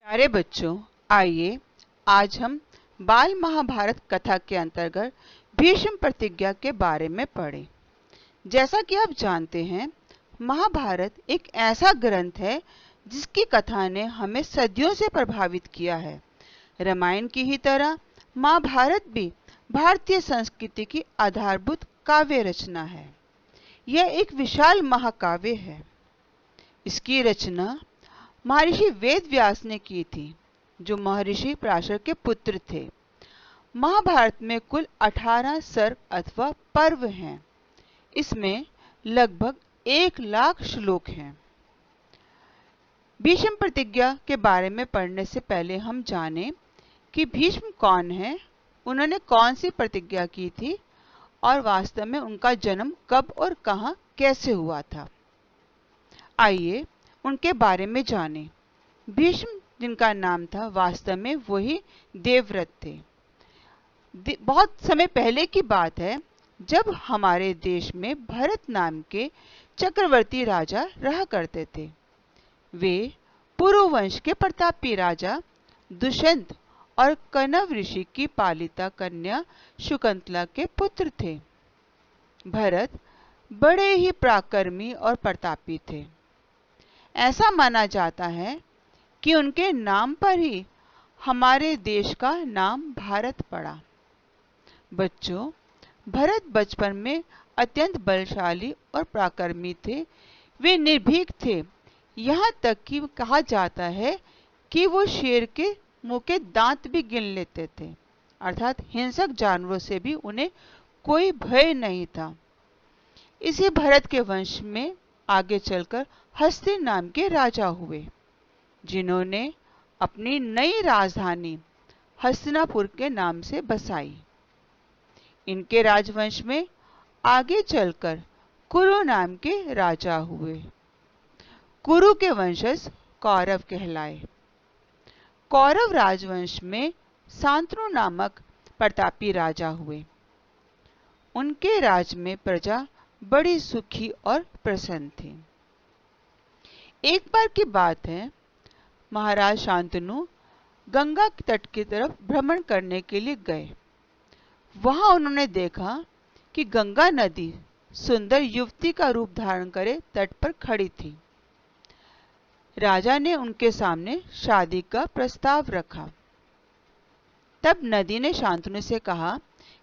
प्यारे बच्चों, आइए आज हम बाल महाभारत कथा के अंतर्गत भीष्म प्रतिज्ञा के बारे में पढ़ें। जैसा कि आप जानते हैं, महाभारत एक ऐसा ग्रंथ है जिसकी कथा ने हमें सदियों से प्रभावित किया है। रामायण की ही तरह महाभारत भी भारतीय संस्कृति की आधारभूत काव्य रचना है। यह एक विशाल महाकाव्य है। इसकी रचना महर्षि वेद व्यास ने की थी, जो महर्षि पराशर के पुत्र थे। महाभारत में कुल 18 सर्ग अथवा पर्व हैं। इसमें लगभग 1,00,000 श्लोक हैं। भीष्म प्रतिज्ञा के बारे में पढ़ने से पहले हम जानें कि भीष्म कौन है, उन्होंने कौन सी प्रतिज्ञा की थी और वास्तव में उनका जन्म कब और कहां कैसे हुआ था। आइए उनके बारे में जानें। भीष्म जिनका नाम था, वास्तव में वही देवव्रत थे। बहुत समय पहले की बात है, जब हमारे देश में भरत नाम के चक्रवर्ती राजा रहा करते थे। वे पुरु वंश के प्रतापी राजा दुष्यंत और कण्व ऋषि की पालिता कन्या शकुंतला के पुत्र थे। भरत बड़े ही पराक्रमी और प्रतापी थे। ऐसा माना जाता है कि उनके नाम पर ही हमारे देश का नाम भारत पड़ा। बच्चों, भरत बचपन में अत्यंत बलशाली और पराक्रमी थे। वे निर्भीक थे, यहाँ तक कि कहा जाता है कि वो शेर के मुंह के दांत भी गिन लेते थे, अर्थात हिंसक जानवरों से भी उन्हें कोई भय नहीं था। इसी भरत के वंश में आगे चलकर हस्ती नाम के राजा हुए, जिन्होंने अपनी नई राजधानी हस्तिनापुर के नाम से बसाई। इनके राजवंश में आगे चलकर कुरु नाम के राजा हुए। कुरु के वंशज कौरव कहलाए। कौरव राजवंश में शांतनु नामक प्रतापी राजा हुए। उनके राज में प्रजा बड़ी सुखी और प्रसन्न थी। एक बार की बात है, महाराज शांतनु गंगा के तट की तरफ भ्रमण करने के लिए गए। वहां उन्होंने देखा कि गंगा नदी सुंदर युवती का रूप धारण करे तट पर खड़ी थी। राजा ने उनके सामने शादी का प्रस्ताव रखा। तब नदी ने शांतनु से कहा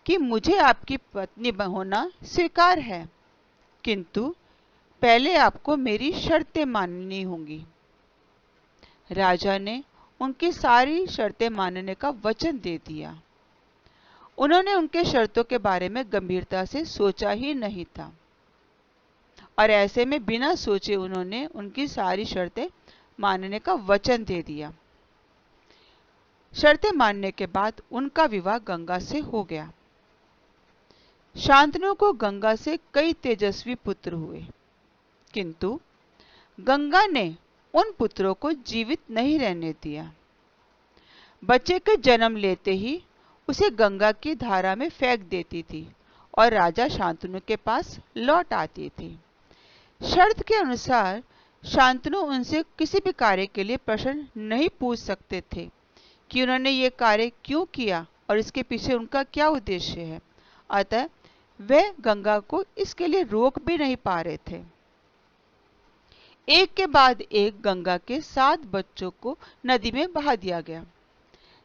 कि मुझे आपकी पत्नी होना स्वीकार है, किंतु पहले आपको मेरी शर्तें माननी होंगी। राजा ने उनकी सारी शर्तें मानने का वचन दे दिया। उन्होंने उनके शर्तों के बारे में गंभीरता से सोचा ही नहीं था, और ऐसे में बिना सोचे उन्होंने उनकी सारी शर्तें मानने का वचन दे दिया। शर्तें मानने के बाद उनका विवाह गंगा से हो गया। शांतनु को गंगा से कई तेजस्वी पुत्र हुए, किंतु गंगा ने उन पुत्रों को जीवित नहीं रहने दिया। बच्चे के जन्म लेते ही उसे गंगा की धारा में फेंक देती थी और राजा शांतनु के पास लौट आती थी। शर्त के अनुसार शांतनु उनसे किसी भी कार्य के लिए प्रश्न नहीं पूछ सकते थे कि उन्होंने ये कार्य क्यों किया और इसके पीछे उनका क्या उद्देश्य है। अतः वे गंगा को इसके लिए रोक भी नहीं पा रहे थे। एक के बाद एक गंगा के 7 बच्चों को नदी में बहा दिया गया।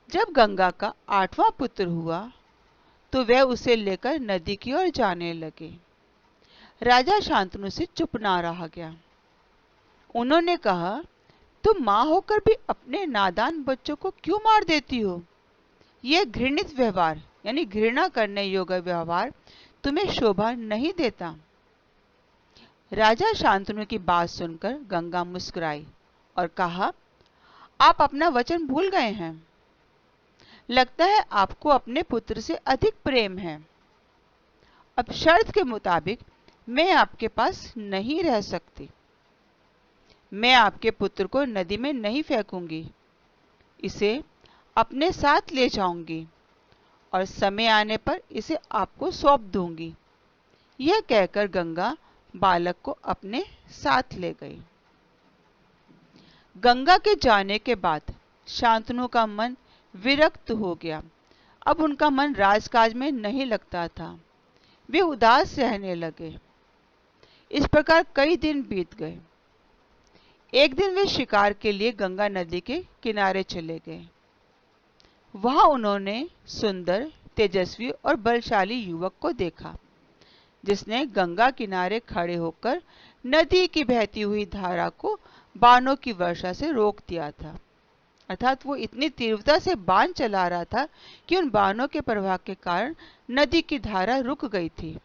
जब गंगा का 8वां पुत्र हुआ तो वह उसे लेकर नदी की ओर जाने लगे। राजा शांतनु से चुप ना रहा गया। उन्होंने कहा, तुम मां होकर भी अपने नादान बच्चों को क्यों मार देती हो? यह घृणित व्यवहार, यानी घृणा करने योग्य व्यवहार तुम्हें शोभा नहीं देता। राजा शांतनु की बात सुनकर गंगा मुस्कुराई और कहा, आप अपना वचन भूल गए हैं। लगता है आपको अपने पुत्र से अधिक प्रेम है। अब शर्त के मुताबिक मैं आपके पास नहीं रह सकती। मैं आपके पुत्र को नदी में नहीं फेंकूंगी, इसे अपने साथ ले जाऊंगी और समय आने पर इसे आपको सौंप दूंगी। यह कहकर गंगा बालक को अपने साथ ले गई। गंगा के जाने के बाद शांतनु का मन विरक्त हो गया। अब उनका मन राजकाज में नहीं लगता था। वे उदास रहने लगे। इस प्रकार कई दिन बीत गए। एक दिन वे शिकार के लिए गंगा नदी के किनारे चले गए। वहां उन्होंने सुंदर, तेजस्वी और बलशाली युवक को देखा, जिसने गंगा किनारे खड़े होकर नदी की बहती हुई धारा को बाणों की वर्षा से रोक दिया था। अर्थात वो इतनी तीव्रता से बाण चला रहा था कि उन बाणों के प्रवाह के कारण नदी की धारा रुक गई थी।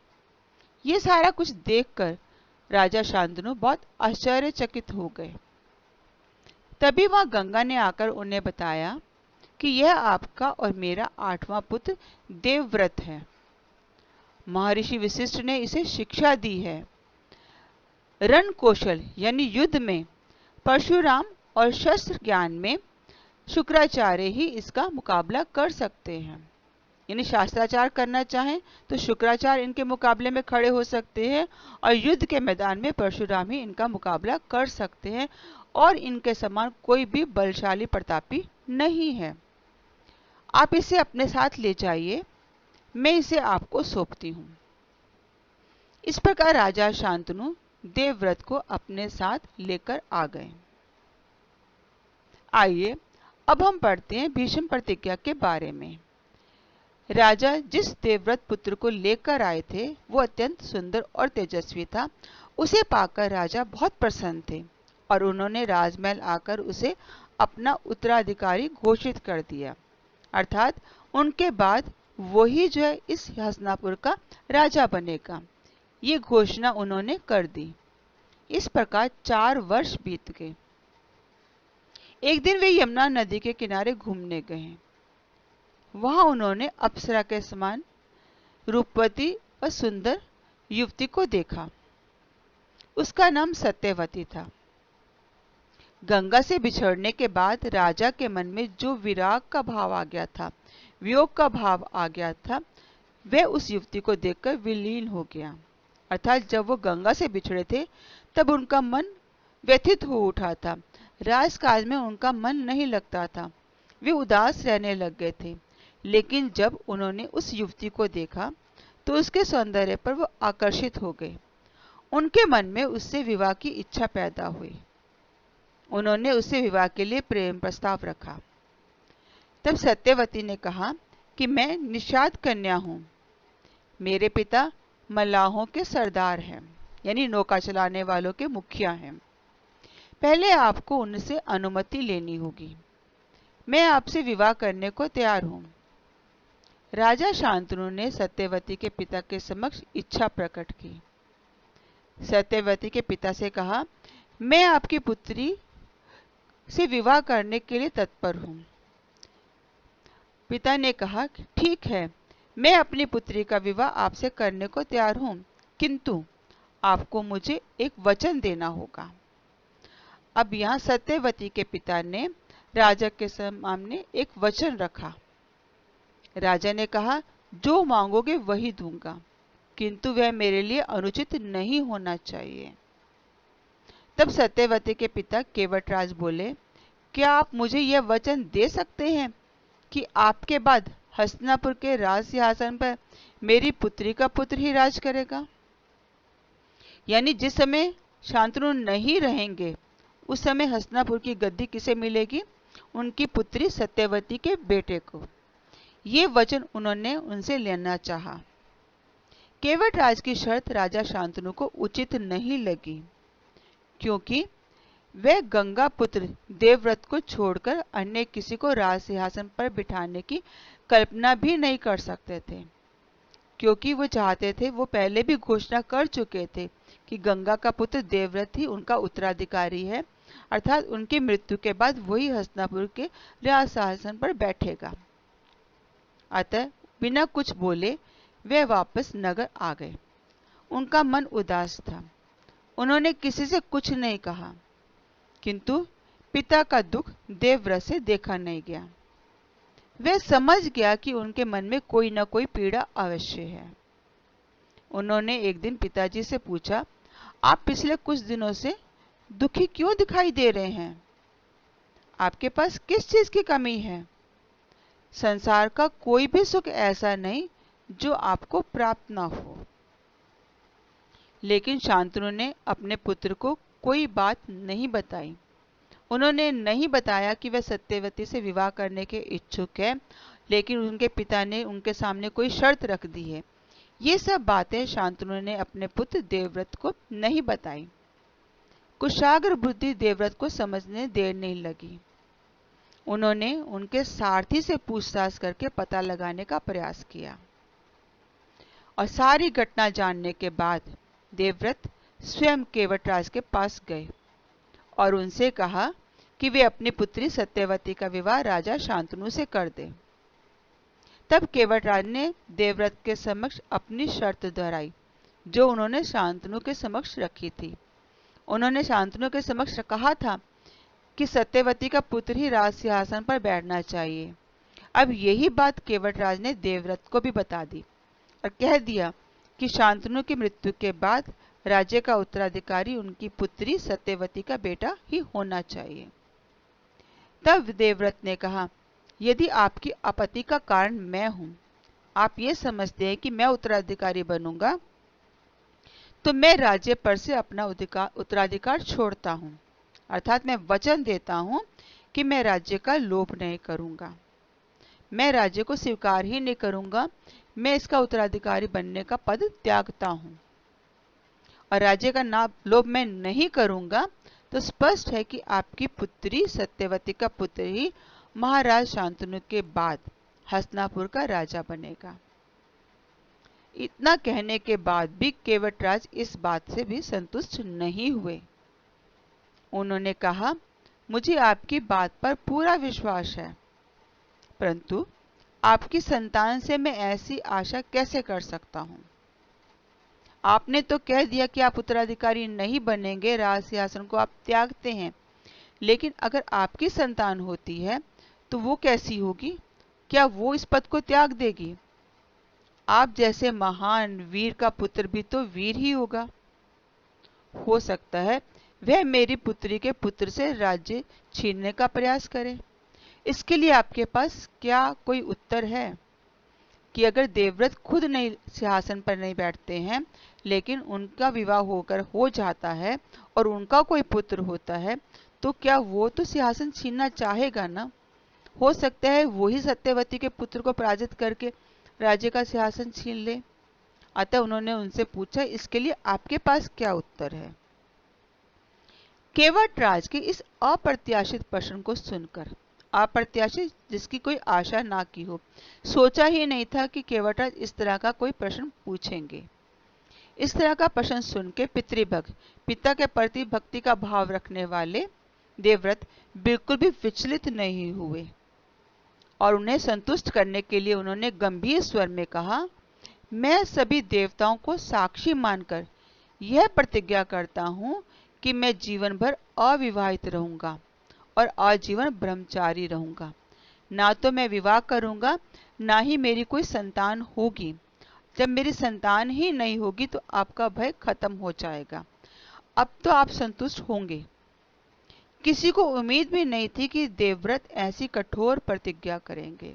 ये सारा कुछ देखकर राजा शांतनु बहुत आश्चर्यचकित हो गए। तभी वहां गंगा ने आकर उन्हें बताया कि यह आपका और मेरा 8वां पुत्र देवव्रत है। महर्षि वशिष्ठ ने इसे शिक्षा दी है। रण कौशल यानी युद्ध में परशुराम और शस्त्र ज्ञान में शुक्राचार्य ही इसका मुकाबला कर सकते हैं। यानी शास्त्राचार करना चाहें तो शुक्राचार्य इनके मुकाबले में खड़े हो सकते हैं, और युद्ध के मैदान में परशुराम ही इनका मुकाबला कर सकते हैं, और इनके समान कोई भी बलशाली प्रतापी नहीं है। आप इसे अपने साथ ले जाइए, मैं इसे आपको सौंपती हूँ। इस प्रकार राजा शांतनु देवव्रत को अपने साथ लेकर आ गए। आइए अब हम पढ़ते हैं भीष्म प्रतिज्ञा के बारे में। राजा जिस देवव्रत पुत्र को लेकर आए थे वो अत्यंत सुंदर और तेजस्वी था। उसे पाकर राजा बहुत प्रसन्न थे और उन्होंने राजमहल आकर उसे अपना उत्तराधिकारी घोषित कर दिया। अर्थात उनके बाद वही जो है इस हस्तिनापुर का राजा बनेगा, ये घोषणा उन्होंने कर दी। इस प्रकार 4 वर्ष बीत गए। एक दिन वे यमुना नदी के किनारे घूमने गए। वहां उन्होंने अप्सरा के समान रूपवती और सुंदर युवती को देखा। उसका नाम सत्यवती था। गंगा से बिछड़ने के बाद राजा के मन में जो विराग का भाव आ गया था, वियोग का भाव आ गया था, वह उस युवती को देखकर विलीन हो गया। अर्थात जब वो गंगा से बिछड़े थे तब उनका मन व्यथित हो उठा था। राजकाज में उनका मन नहीं लगता था। वे उदास रहने लग गए थे। लेकिन जब उन्होंने उस युवती को देखा तो उसके सौंदर्य पर वो आकर्षित हो गए। उनके मन में उससे विवाह की इच्छा पैदा हुई। उन्होंने उससे विवाह के लिए प्रेम प्रस्ताव रखा। तब सत्यवती ने कहा कि मैं निषाद कन्या हूं। मेरे पिता मल्लाहों के सरदार हैं, यानी नौका चलाने वालों के मुखिया हैं। पहले आपको उनसे अनुमति लेनी होगी। मैं आपसे विवाह करने को तैयार हूं। राजा शांतनु ने सत्यवती के पिता के समक्ष इच्छा प्रकट की। सत्यवती के पिता से कहा, मैं आपकी पुत्री से विवाह करने के लिए तत्पर हूं। पिता ने कहा, ठीक है, मैं अपनी पुत्री का विवाह आपसे करने को तैयार हूं, किंतु आपको मुझे एक वचन देना होगा। अब यहाँ सत्यवती के पिता ने राजा के सामने एक वचन रखा। राजा ने कहा, जो मांगोगे वही दूंगा, किंतु वह मेरे लिए अनुचित नहीं होना चाहिए। तब सत्यवती के पिता केवटराज बोले, क्या आप मुझे यह वचन दे सकते हैं कि आपके बाद हस्तिनापुर के राज सिंहासन पर मेरी पुत्री का पुत्र ही राज करेगा? यानी जिस समय शांतनु नहीं रहेंगे उस समय हस्तिनापुर की गद्दी किसे मिलेगी? उनकी पुत्री सत्यवती के बेटे को। ये वचन उन्होंने उनसे लेना चाहा। केवटराज की शर्त राजा शांतनु को उचित नहीं लगी, क्योंकि वह गंगा पुत्र देवव्रत को छोड़कर अन्य किसी को राज सिंहासन पर बिठाने की कल्पना भी नहीं कर सकते थे। क्योंकि वो चाहते थे, वो पहले भी घोषणा कर चुके थे कि गंगा का पुत्र देवव्रत ही उनका उत्तराधिकारी है, अर्थात उनकी मृत्यु के बाद वही हस्तिनापुर के राज सिंहासन पर बैठेगा। अतः बिना कुछ बोले वे वापस नगर आ गए। उनका मन उदास था। उन्होंने किसी से कुछ नहीं कहा, किंतु पिता का दुख देवव्रत से देखा नहीं गया। वह समझ गया कि उनके मन में कोई न कोई पीड़ा अवश्य है। उन्होंने एक दिन पिताजी से पूछा, आप पिछले कुछ दिनों से दुखी क्यों दिखाई दे रहे हैं? आपके पास किस चीज की कमी है? संसार का कोई भी सुख ऐसा नहीं जो आपको प्राप्त ना हो। लेकिन शांतनु ने अपने पुत्र को कोई बात नहीं बताई। उन्होंने नहीं बताया कि वह सत्यवती से विवाह करने के इच्छुक है, लेकिन उनके पिता ने उनके सामने कोई शर्त रख दी है। ये सब बातें शांतनु ने अपने पुत्र देवव्रत को नहीं बताई। कुशाग्र बुद्धि देवव्रत को समझने देर नहीं लगी। उन्होंने उनके सारथी से पूछताछ करके पता लगाने का प्रयास किया और सारी घटना जानने के बाद देवव्रत स्वयं केवटराज के पास गए और उनसे कहा कि वे अपनी पुत्री सत्यवती का विवाह राजा शांतनु से कर दें। तब केवटराज ने देवव्रत के समक्ष अपनी शर्त दोहराई, जो उन्होंने शांतनु के समक्ष रखी थी। उन्होंने शांतनु के समक्ष कहा था कि सत्यवती का पुत्र ही राज सिंहासन पर बैठना चाहिए। अब यही बात केवटराज ने देवव्रत को भी बता दी और कह दिया कि शांतनु की मृत्यु के बाद राज्य का उत्तराधिकारी उनकी पुत्री सत्यवती का बेटा ही होना चाहिए। तब देवव्रत ने कहा, यदि आपकी आपत्ति का कारण मैं हूं, आप ये समझते हैं कि मैं उत्तराधिकारी बनूंगा, तो मैं राज्य पर से अपना उत्तराधिकार छोड़ता हूं। अर्थात मैं वचन देता हूं कि मैं राज्य का लोभ नहीं करूंगा, मैं राज्य को स्वीकार ही नहीं करूंगा, मैं इसका उत्तराधिकारी बनने का पद त्यागता हूं और राज्य का लोभ मैं नहीं करूंगा। तो स्पष्ट है कि आपकी पुत्री सत्यवती का पुत्र ही महाराज शांतनु के बाद हस्तिनापुर का राजा बनेगा। इतना कहने के बाद भी केवटराज इस बात से भी संतुष्ट नहीं हुए। उन्होंने कहा, मुझे आपकी बात पर पूरा विश्वास है, परंतु आपकी संतान से मैं ऐसी आशा कैसे कर सकता हूं? आपने तो कह दिया कि आप उत्तराधिकारी नहीं बनेंगे, राज सिंहासन को आप त्यागते हैं, लेकिन अगर आपकी संतान होती है तो वो कैसी होगी? क्या वो इस पद को त्याग देगी? आप जैसे महान वीर का पुत्र भी तो वीर ही होगा। हो सकता है वह मेरी पुत्री के पुत्र से राज्य छीनने का प्रयास करे। इसके लिए आपके पास क्या कोई उत्तर है कि अगर देवव्रत खुद नहीं सिंहासन पर नहीं बैठते हैं, लेकिन उनका विवाह होकर हो जाता है और उनका कोई पुत्र होता है, तो क्या वो तो सिंहासन छीनना चाहेगा ना? हो सकता है वही सत्यवती के पुत्र को पराजित करके राज्य का सिंहासन छीन ले। अतः उन्होंने उनसे पूछा, इसके लिए आपके पास क्या उत्तर है? केवटराज के इस अप्रत्याशित प्रश्न को सुनकर, अप्रत्याशित जिसकी कोई आशा ना की हो, सोचा ही नहीं था कि केवटराज इस तरह का कोई प्रश्न पूछेंगे। इस तरह का प्रश्न सुन के पितृभक्त, पिता के प्रति भक्ति का भाव रखने वाले देवव्रत बिल्कुल भी विचलित नहीं हुए और उन्हें संतुष्ट करने के लिए उन्होंने गंभीर स्वर में कहा, मैं सभी देवताओं को साक्षी मानकर यह प्रतिज्ञा करता हूं कि मैं जीवन भर अविवाहित रहूंगा और आजीवन ब्रह्मचारी रहूंगा। ना तो मैं विवाह करूंगा, ना ही मेरी कोई संतान होगी। जब मेरी संतान ही नहीं होगी तो आपका भय खत्म हो जाएगा। अब तो आप संतुष्ट होंगे। किसी को उम्मीद भी नहीं थी कि देवव्रत ऐसी कठोर प्रतिज्ञा करेंगे।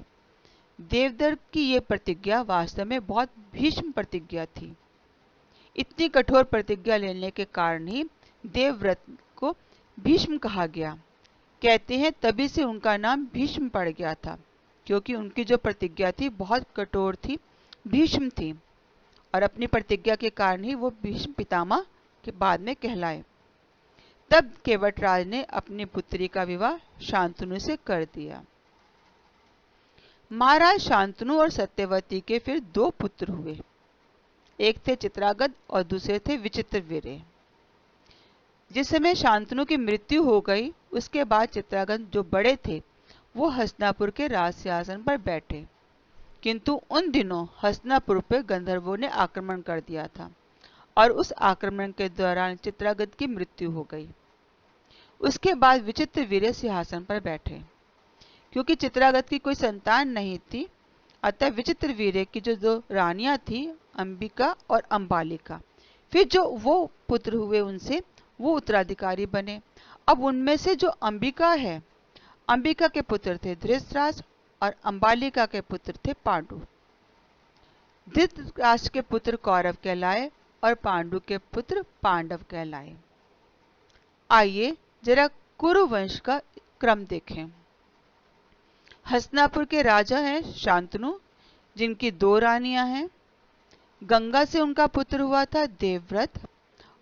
देवव्रत की ये प्रतिज्ञा वास्तव में बहुत भीष्म प्रतिज्ञा थी। इतनी कठोर प्रतिज्ञा लेने के कारण ही देवव्रत को भीष्म कहा गया। कहते हैं तभी से उनका नाम भीष्म पड़ गया था, क्योंकि उनकी जो प्रतिज्ञा थी बहुत कठोर थी, भीष्म थी, और अपनी प्रतिज्ञा के कारण ही वो भीष्म पितामह के बाद में कहलाए। तब केवटराज ने अपनी पुत्री का विवाह शांतनु से कर दिया। महाराज शांतनु और सत्यवती के फिर दो पुत्र हुए। एक थे चित्रांगद और दूसरे थे विचित्रवीर्य। जिस समय शांतनु की मृत्यु हो गई, उसके बाद चित्रांगद जो बड़े थे वो हस्तिनापुर के राज सिंहासन पर बैठे, किंतु उन दिनों हस्तिनापुर पर गंधर्वों ने आक्रमण कर दिया था और उस आक्रमण के दौरान चित्रांगद की मृत्यु हो गई। उसके बाद विचित्रवीर्य सिंहासन पर बैठे। क्योंकि चित्रांगद की कोई संतान नहीं थी, अतः विचित्रवीर्य की जो दो रानियां थी, अंबिका और अंबालिका, फिर जो वो पुत्र हुए उनसे वो उत्तराधिकारी बने। अब उनमें से जो अंबिका है, अंबिका के पुत्र थे धृतराष्ट्र और अंबालिका के पुत्र थे पांडु। धृतराष्ट्र के पुत्र कौरव कहलाए और पांडु के पुत्र पांडव कहलाए। आइए जरा कुरु वंश का क्रम देखें। हस्तिनापुर के राजा हैं शांतनु, जिनकी 2 रानियां हैं। गंगा से उनका पुत्र हुआ था देवव्रत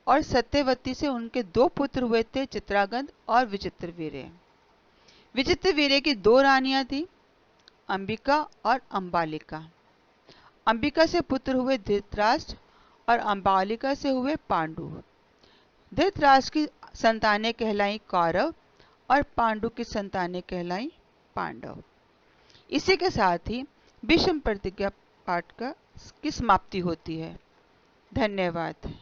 और सत्यवती से उनके 2 पुत्र हुए थे चित्रांगद और विचित्रवीर्य। विचित्रवीर्य की 2 रानियां थी अंबिका और अंबालिका। अंबिका से पुत्र हुए धृतराष्ट्र और अंबालिका से हुए पांडु। धृतराष्ट्र की संतानें कहलाई कौरव और पांडु की संतानें कहलाई पांडव। इसी के साथ ही भीष्म प्रतिज्ञा पाठ की समाप्ति होती है। धन्यवाद।